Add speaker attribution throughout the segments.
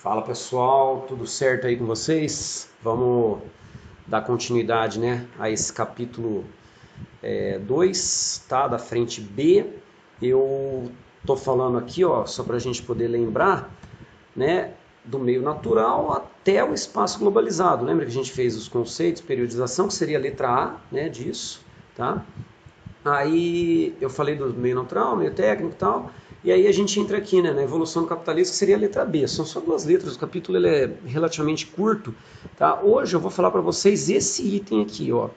Speaker 1: Fala pessoal, tudo certo aí com vocês? Vamos dar continuidade, né, a esse capítulo 2, tá, da frente B. Eu tô falando aqui, ó, só para a gente poder lembrar, né, do meio natural até o espaço globalizado. Lembra que a gente fez os conceitos, periodização, que seria a letra A, né, disso, tá? Aí eu falei do meio natural, meio técnico e tal, e aí a gente entra aqui, né, na evolução do capitalismo, que seria a letra B. São só duas letras, o capítulo ele é relativamente curto, tá? Hoje eu vou falar para vocês esse item aqui, ó,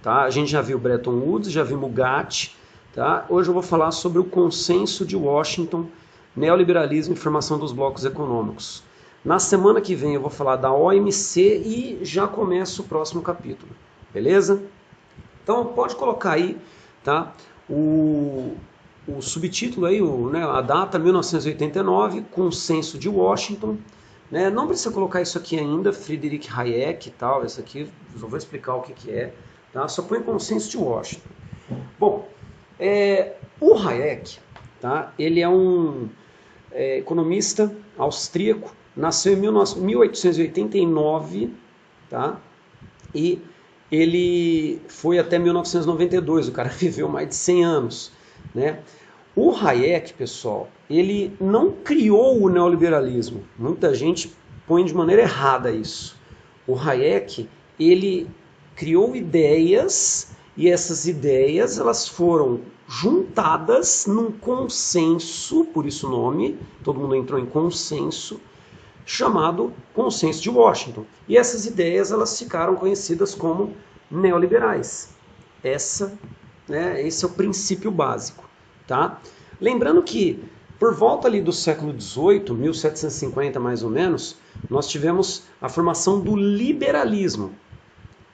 Speaker 1: tá? A gente já viu Bretton Woods, já vimos GATT, tá? Hoje eu vou falar sobre o consenso de Washington, neoliberalismo e formação dos blocos econômicos. Na semana que vem eu vou falar da OMC e já começa o próximo capítulo, beleza? Então pode colocar aí, tá? O subtítulo aí, né, a data 1989, Consenso de Washington, né? Não precisa colocar isso aqui ainda, Friedrich Hayek e tal, isso aqui, eu vou explicar o que é, tá? Só põe Consenso de Washington. Bom, o Hayek, tá? Ele é um economista austríaco, nasceu em 1889, tá? E ele foi até 1992, o cara viveu mais de 100 anos, né? O Hayek, pessoal, ele não criou o neoliberalismo. Muita gente põe de maneira errada isso. O Hayek, ele criou ideias e essas ideias elas foram juntadas num consenso, por isso o nome, todo mundo entrou em consenso, chamado Consenso de Washington. E essas ideias elas ficaram conhecidas como neoliberais. Esse é o princípio básico. Tá? Lembrando que por volta ali do século XVIII, 1750 mais ou menos, nós tivemos a formação do liberalismo,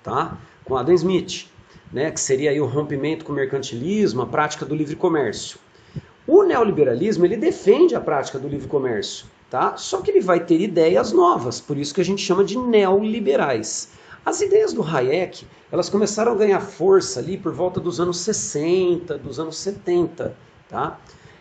Speaker 1: tá? Com Adam Smith, né? Que seria aí o rompimento com o mercantilismo, a prática do livre comércio. O neoliberalismo ele defende a prática do livre comércio, tá? Só que ele vai ter ideias novas, por isso que a gente chama de neoliberais. As ideias do Hayek, elas começaram a ganhar força ali por volta dos anos 60, dos anos 70, tá?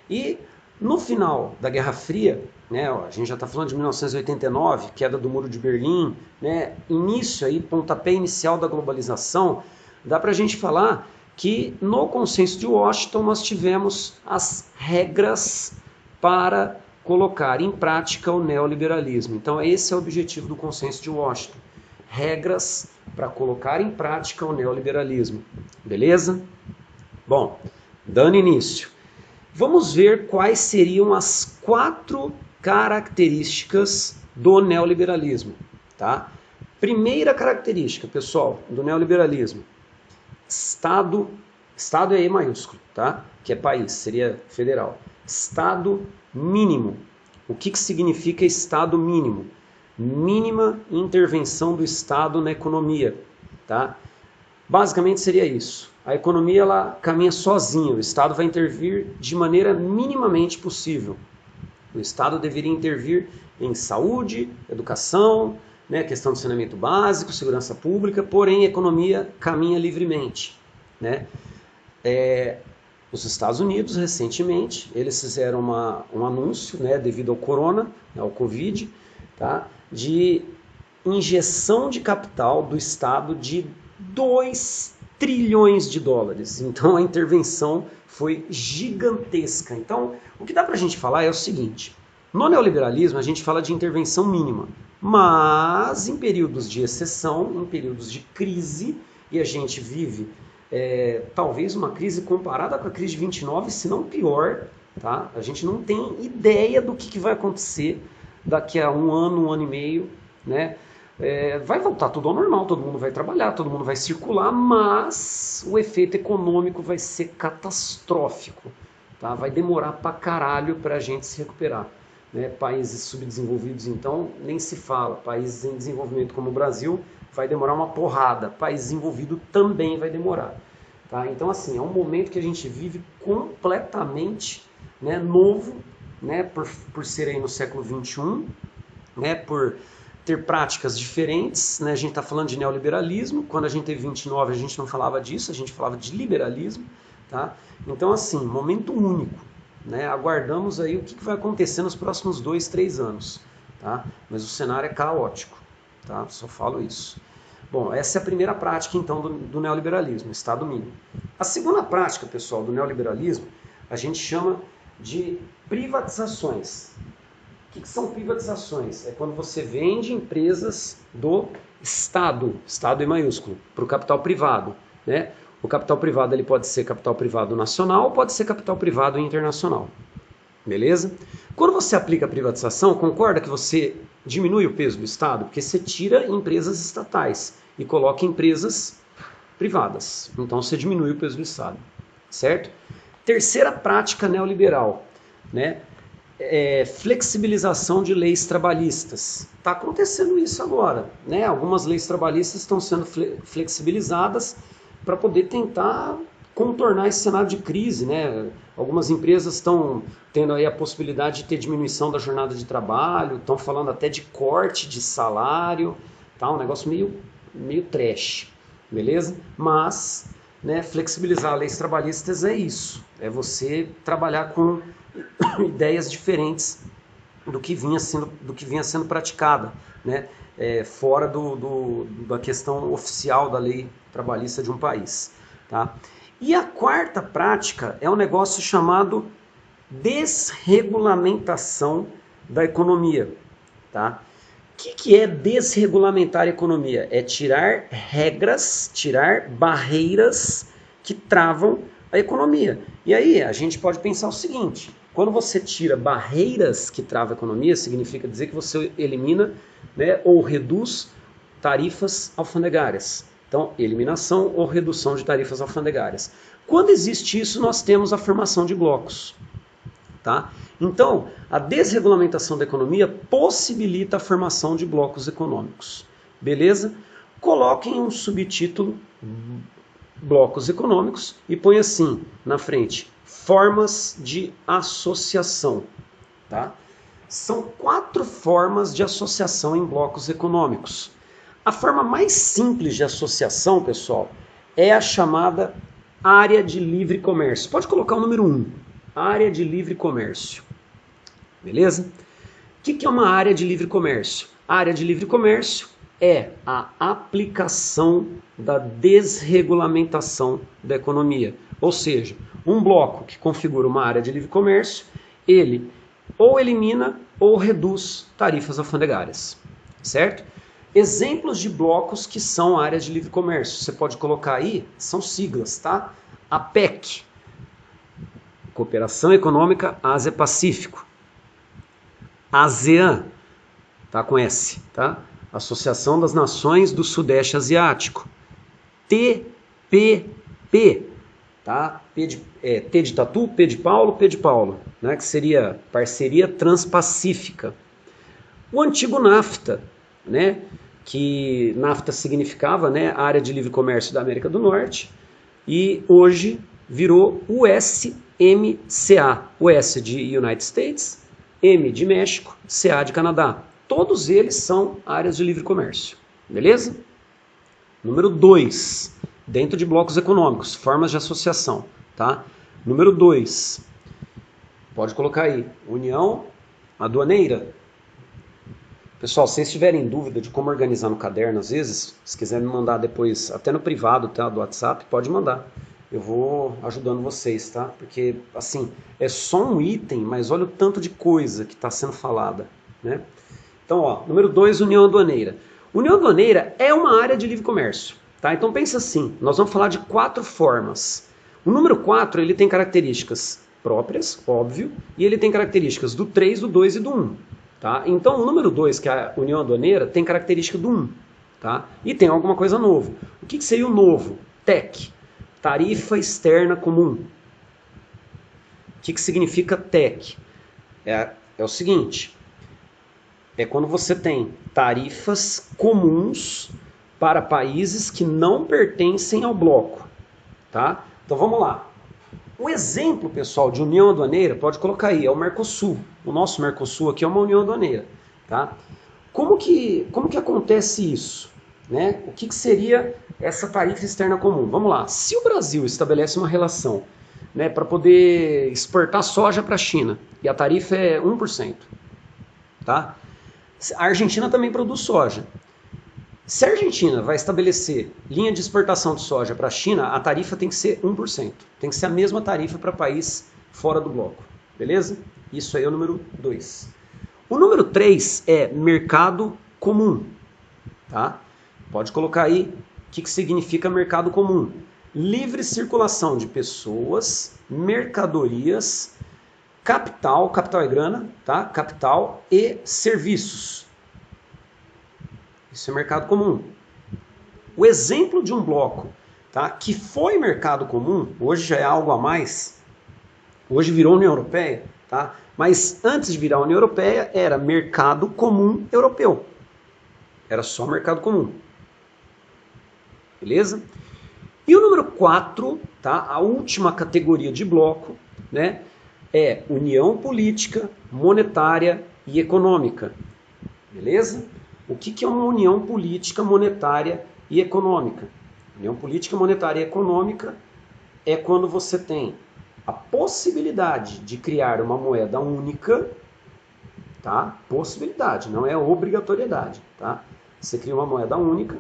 Speaker 1: E no final da Guerra Fria, né, ó, a gente já está falando de 1989, queda do Muro de Berlim, né, início aí, pontapé inicial da globalização, dá para a gente falar que no Consenso de Washington nós tivemos as regras para colocar em prática o neoliberalismo. Então esse é o objetivo do Consenso de Washington. Regras para colocar em prática o neoliberalismo. Beleza? Bom, dando início, vamos ver quais seriam as 4 características do neoliberalismo. Tá? Primeira característica, pessoal, do neoliberalismo. Estado é E maiúsculo, tá? Que é país, seria federal. Estado mínimo. O que significa Estado mínimo? Mínima intervenção do Estado na economia, tá? Basicamente seria isso. A economia ela caminha sozinha, o Estado vai intervir de maneira minimamente possível. O Estado deveria intervir em saúde, educação, né, questão de saneamento básico, segurança pública, porém a economia caminha livremente, né? Os Estados Unidos, recentemente, eles fizeram um anúncio, né, devido ao corona, ao Covid, tá, de injeção de capital do Estado de 2 trilhões de dólares. Então a intervenção foi gigantesca. Então o que dá para a gente falar é o seguinte: no neoliberalismo a gente fala de intervenção mínima, mas em períodos de exceção, em períodos de crise, e a gente vive talvez uma crise comparada com a crise de 29, se não pior, tá? A gente não tem ideia do que vai acontecer daqui a um ano e meio, né? Vai voltar tudo ao normal, todo mundo vai trabalhar, todo mundo vai circular, mas o efeito econômico vai ser catastrófico, tá? Vai demorar pra caralho pra gente se recuperar, né? Países subdesenvolvidos, então, nem se fala. Países em desenvolvimento como o Brasil vai demorar uma porrada, país desenvolvido também vai demorar, tá? Então, assim, é um momento que a gente vive completamente, né, novo, né, por ser aí no século XXI, né, por ter práticas diferentes, né, a gente está falando de neoliberalismo, quando a gente teve 29 a gente não falava disso, a gente falava de liberalismo, tá? Então assim, momento único, né, aguardamos aí o que vai acontecer nos próximos 2, 3 anos, tá? Mas o cenário é caótico, tá? Só falo isso. Bom, essa é a primeira prática, então, do neoliberalismo, Estado mínimo. A segunda prática, pessoal, do neoliberalismo, a gente chama de privatizações. O que são privatizações? É quando você vende empresas do Estado, Estado em maiúsculo, para o capital privado, né? O capital privado ele pode ser capital privado nacional, pode ser capital privado internacional. Beleza? Quando você aplica a privatização, concorda que você diminui o peso do Estado? Porque você tira empresas estatais e coloca empresas privadas. Então você diminui o peso do Estado. Certo? Terceira prática neoliberal, né? Flexibilização de leis trabalhistas. Está acontecendo isso agora, né? Algumas leis trabalhistas estão sendo flexibilizadas para poder tentar contornar esse cenário de crise, né? Algumas empresas estão tendo aí a possibilidade de ter diminuição da jornada de trabalho, estão falando até de corte de salário, tá? Um negócio meio trash, beleza? Mas, né, flexibilizar leis trabalhistas é isso, é você trabalhar com ideias diferentes do que vinha sendo praticada, né? Fora da questão oficial da lei trabalhista de um país, tá? E a quarta prática é um negócio chamado desregulamentação da economia, tá? O que é desregulamentar a economia? É tirar regras, tirar barreiras que travam a economia. E aí a gente pode pensar o seguinte: quando você tira barreiras que travam a economia, significa dizer que você elimina, né, ou reduz tarifas alfandegárias. Então, eliminação ou redução de tarifas alfandegárias. Quando existe isso, nós temos a formação de blocos. Tá? Então, a desregulamentação da economia possibilita a formação de blocos econômicos. Beleza? Coloquem um subtítulo, blocos econômicos, e põe assim na frente: formas de associação. Tá? São 4 formas de associação em blocos econômicos. A forma mais simples de associação, pessoal, é a chamada área de livre comércio. Pode colocar o número 1, área de livre comércio. Beleza? O que é uma área de livre comércio? A área de livre comércio é a aplicação da desregulamentação da economia. Ou seja, um bloco que configura uma área de livre comércio, ele ou elimina ou reduz tarifas alfandegárias. Certo? Exemplos de blocos que são áreas de livre comércio. Você pode colocar aí, são siglas, tá? APEC, Cooperação Econômica Ásia-Pacífico. ASEAN, tá? Com S, tá? Associação das Nações do Sudeste Asiático. TPP, tá? T de Tatu, P de Paulo, né? Que seria Parceria Transpacífica. O antigo NAFTA, né, que NAFTA significava, né, Área de Livre Comércio da América do Norte, e hoje virou USMCA, o S de United States, M de México, CA de Canadá. Todos eles são áreas de livre comércio, beleza? Número 2, dentro de blocos econômicos, formas de associação, tá? Número 2, pode colocar aí, União Aduaneira. Pessoal, se vocês tiverem dúvida de como organizar no caderno, às vezes, se quiserem me mandar depois, até no privado, tá, do WhatsApp, pode mandar. Eu vou ajudando vocês, tá? Porque, assim, é só um item, mas olha o tanto de coisa que está sendo falada, né? Então, ó, número 2, União Aduaneira. União Aduaneira é uma área de livre comércio, tá? Então pensa assim, nós vamos falar de 4 formas. O número 4, ele tem características próprias, óbvio, e ele tem características do 3, do 2 e do 1. Tá? Então o número 2, que é a União Aduaneira, tem característica do 1. Tá? E tem alguma coisa novo. O que seria o novo? TEC, Tarifa Externa Comum. O que significa TEC? É o seguinte, é quando você tem tarifas comuns para países que não pertencem ao bloco. Tá? Então vamos lá. O exemplo, pessoal, de união aduaneira, pode colocar aí, é o Mercosul. O nosso Mercosul aqui é uma união aduaneira. Tá? Como que acontece isso? Né? O que seria essa tarifa externa comum? Vamos lá. Se o Brasil estabelece uma relação, né, para poder exportar soja para a China, e a tarifa é 1%, tá? A Argentina também produz soja. Se a Argentina vai estabelecer linha de exportação de soja para a China, a tarifa tem que ser 1%. Tem que ser a mesma tarifa para país fora do bloco. Beleza? Isso aí é o número 2. O número 3 é mercado comum. Tá? Pode colocar aí o que significa mercado comum. Livre circulação de pessoas, mercadorias, capital é grana, tá? Capital e serviços. Isso é mercado comum. O exemplo de um bloco, tá, que foi mercado comum, hoje já é algo a mais, hoje virou União Europeia, tá? Mas antes de virar União Europeia era mercado comum europeu. Era só mercado comum. Beleza? E o número 4, tá, a última categoria de bloco, né, é União Política, Monetária e Econômica. Beleza? O que é uma união política, monetária e econômica? União política, monetária e econômica é quando você tem a possibilidade de criar uma moeda única, tá? Possibilidade, não é obrigatoriedade, tá? Você cria uma moeda única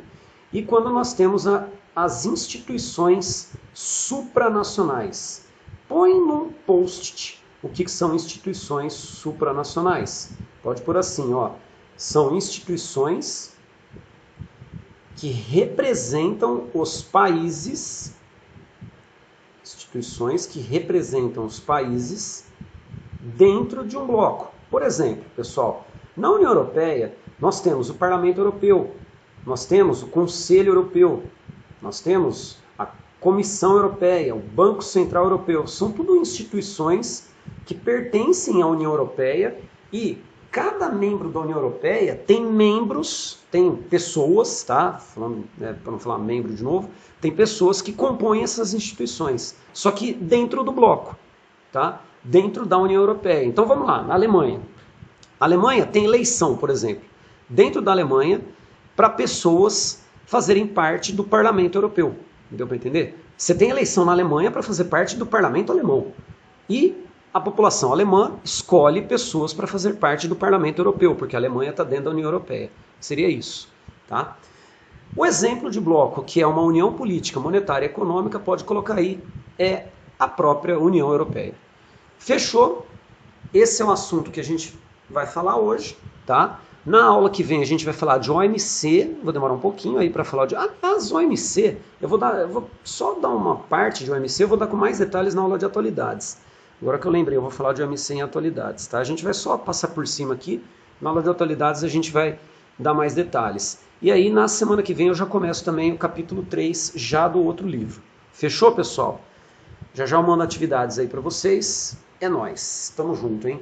Speaker 1: e quando nós temos as instituições supranacionais. Põe num post-it o que são instituições supranacionais. Pode pôr assim, ó. São instituições que representam os países, dentro de um bloco. Por exemplo, pessoal, na União Europeia nós temos o Parlamento Europeu, nós temos o Conselho Europeu, nós temos a Comissão Europeia, o Banco Central Europeu. São tudo instituições que pertencem à União Europeia e cada membro da União Europeia tem membros, tem pessoas, tá? Falando, para não falar membro de novo, tem pessoas que compõem essas instituições, só que dentro do bloco, tá? Dentro da União Europeia. Então vamos lá, na Alemanha. A Alemanha tem eleição, por exemplo, dentro da Alemanha, para pessoas fazerem parte do Parlamento Europeu. Deu para entender? Você tem eleição na Alemanha para fazer parte do Parlamento Alemão. E a população alemã escolhe pessoas para fazer parte do Parlamento Europeu, porque a Alemanha está dentro da União Europeia. Seria isso. Tá? O exemplo de bloco, que é uma união política, monetária e econômica, pode colocar aí, é a própria União Europeia. Fechou? Esse é um assunto que a gente vai falar hoje. Tá? Na aula que vem a gente vai falar de OMC, vou demorar um pouquinho aí para falar de... as OMC, eu vou só dar uma parte de OMC, eu vou dar com mais detalhes na aula de atualidades. Agora que eu lembrei, eu vou falar de OMC em atualidades, tá? A gente vai só passar por cima aqui, na aula de atualidades a gente vai dar mais detalhes. E aí na semana que vem eu já começo também o capítulo 3, já do outro livro. Fechou, pessoal? Já eu mando atividades aí para vocês. É nóis, tamo junto, hein?